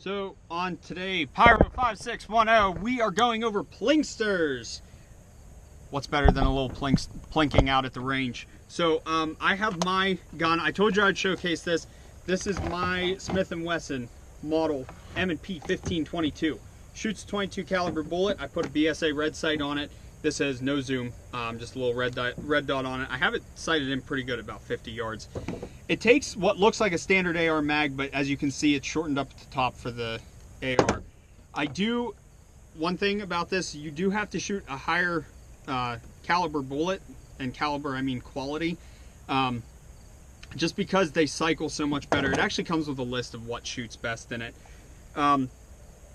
So on today, Pyro 5610, we are going over plinksters. What's better than a little plinking out at the range? So I have my gun. I told you I'd showcase this. This is my Smith & Wesson model M&P 1522. Shoots 22 caliber bullet. I put a BSA red sight on it. This has no zoom, just a little red dot on it. I have it sighted in pretty good, about 50 yards. It takes what looks like a standard AR mag, but as you can see, it's shortened up at the top for the AR. One thing about this, you do have to shoot a higher caliber bullet, and caliber I mean quality, just because they cycle so much better. It actually comes with a list of what shoots best in it.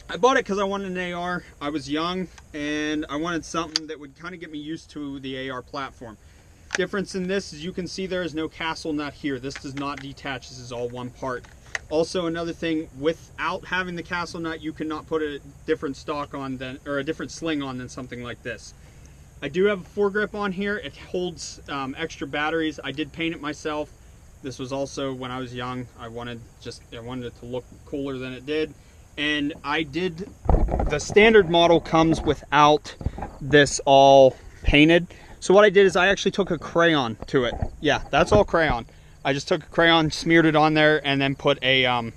I bought it because I wanted an AR. I was young and I wanted something that would kind of get me used to the AR platform. Difference in this is you can see there is no castle nut here. This does not detach. This is all one part. Also, another thing, without having the castle nut, you cannot put a different stock on or a different sling on than something like this. I do have a foregrip on here. It holds extra batteries. I did paint it myself. This was also when I was young. I wanted it to look cooler than it did. And the standard model comes without this all painted. So what I did is I actually took a crayon to it. Yeah, that's all crayon. I just took a crayon, smeared it on there, and then put a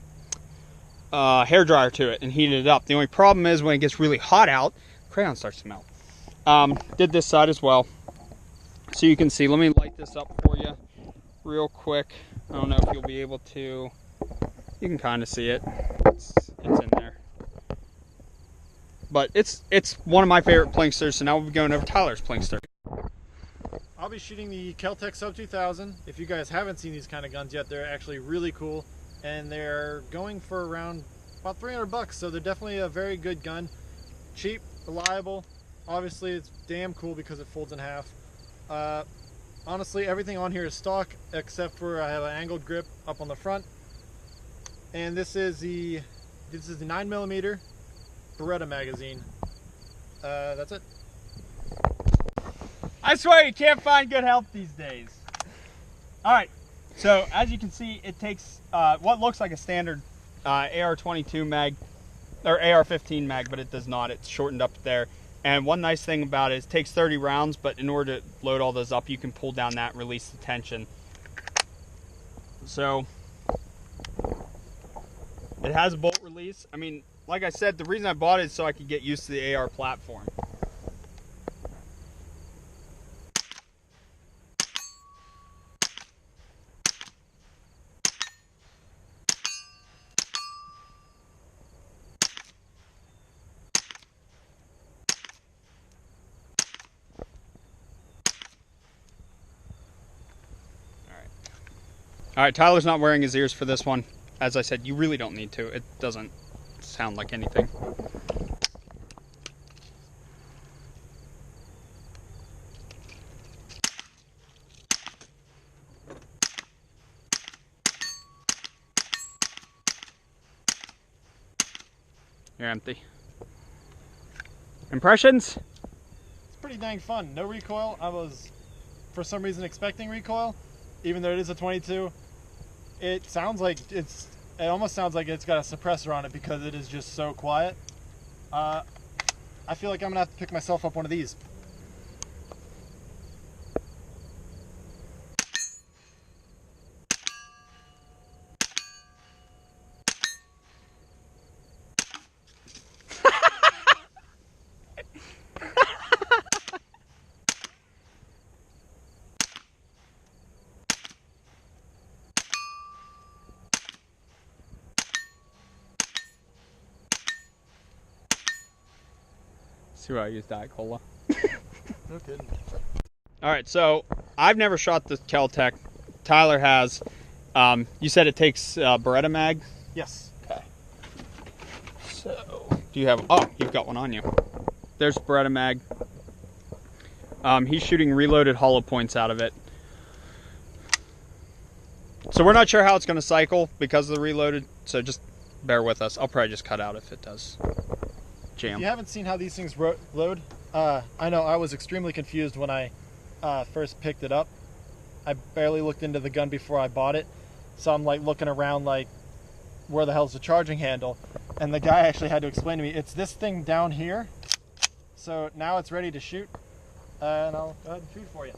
hairdryer to it and heated it up. The only problem is when it gets really hot out, crayon starts to melt. Did this side as well. So you can see, let me light this up for you real quick. I don't know if you'll be able to, you can kind of see it. It's in there. But it's one of my favorite plinksters, so now we'll be going over Tyler's plinkster. I'll be shooting the Kel-tec Sub 2000. If you guys haven't seen these kind of guns yet, they're actually really cool, and they're going for around about 300 bucks, so they're definitely a very good gun. Cheap, reliable. Obviously, it's damn cool because it folds in half. Honestly, everything on here is stock, except for I have an angled grip up on the front. And this is the 9mm Beretta magazine. That's it. I swear you can't find good help these days. Alright, so as you can see, it takes what looks like a standard AR-22 mag, or AR-15 mag, but it does not. It's shortened up there. And one nice thing about it is it takes 30 rounds, but in order to load all those up, you can pull down that and release the tension. So it has a bolt release. I mean, like I said, the reason I bought it is so I could get used to the AR platform. All right, Tyler's not wearing his ears for this one. As I said, you really don't need to. It doesn't sound like anything. You're empty. Impressions? It's pretty dang fun. No recoil. I was, for some reason, expecting recoil, even though it is a 22. It almost sounds like it's got a suppressor on it because it is just so quiet. I feel like I'm gonna have to pick myself up one of these. See why I use Diet Cola. No kidding. Alright, so I've never shot the Kel-tec. Tyler has. You said it takes Beretta mag? Yes. Okay. So, do you have, oh, you've got one on you. There's Beretta mag. He's shooting reloaded hollow points out of it. So we're not sure how it's going to cycle because of the reloaded, so just bear with us. I'll probably just cut out if it does jam. If you haven't seen how these things load, I know I was extremely confused when I first picked it up. I barely looked into the gun before I bought it, so I'm like looking around like, where the hell's the charging handle? And the guy actually had to explain to me, it's this thing down here. So now it's ready to shoot. And I'll go ahead and shoot for you.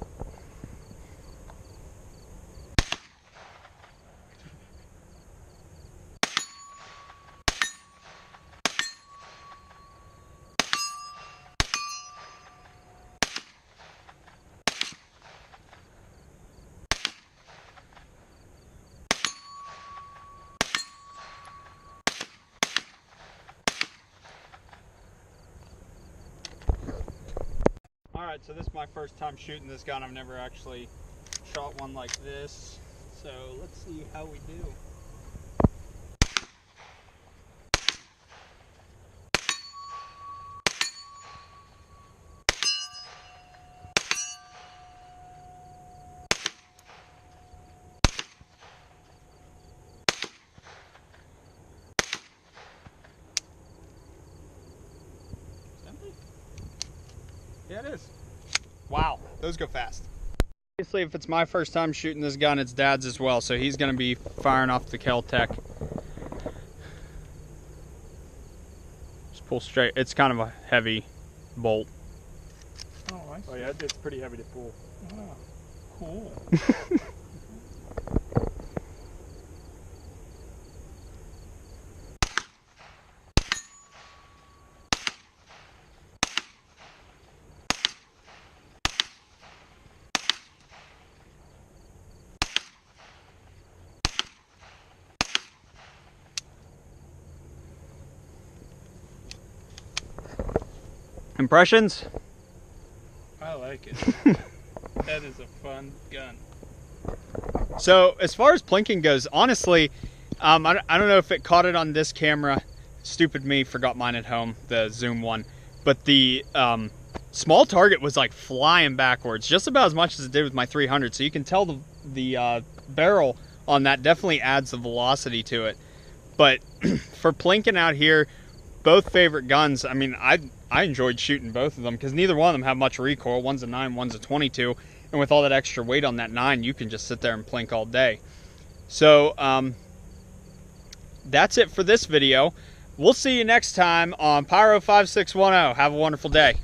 Alright, so this is my first time shooting this gun. I've never actually shot one like this. So let's see how we do. Yeah, it is. Wow, those go fast. Obviously, if it's my first time shooting this gun, it's Dad's as well, so he's going to be firing off the Kel-tec. Just pull straight. It's kind of a heavy bolt. Oh, I see. Oh yeah, it's pretty heavy to pull. Oh, cool. Impressions? I like it. That is a fun gun. So as far as plinking goes, honestly, I don't know if it caught it on this camera. Stupid me, forgot mine at home, the zoom one. But the small target was like flying backwards, just about as much as it did with my 300. So you can tell the barrel on that definitely adds the velocity to it. But for plinking out here, both favorite guns. I mean, I enjoyed shooting both of them because neither one of them have much recoil. One's a 9, one's a 22. And with all that extra weight on that 9, you can just sit there and plink all day. So that's it for this video. We'll see you next time on Pyro 5610. Have a wonderful day.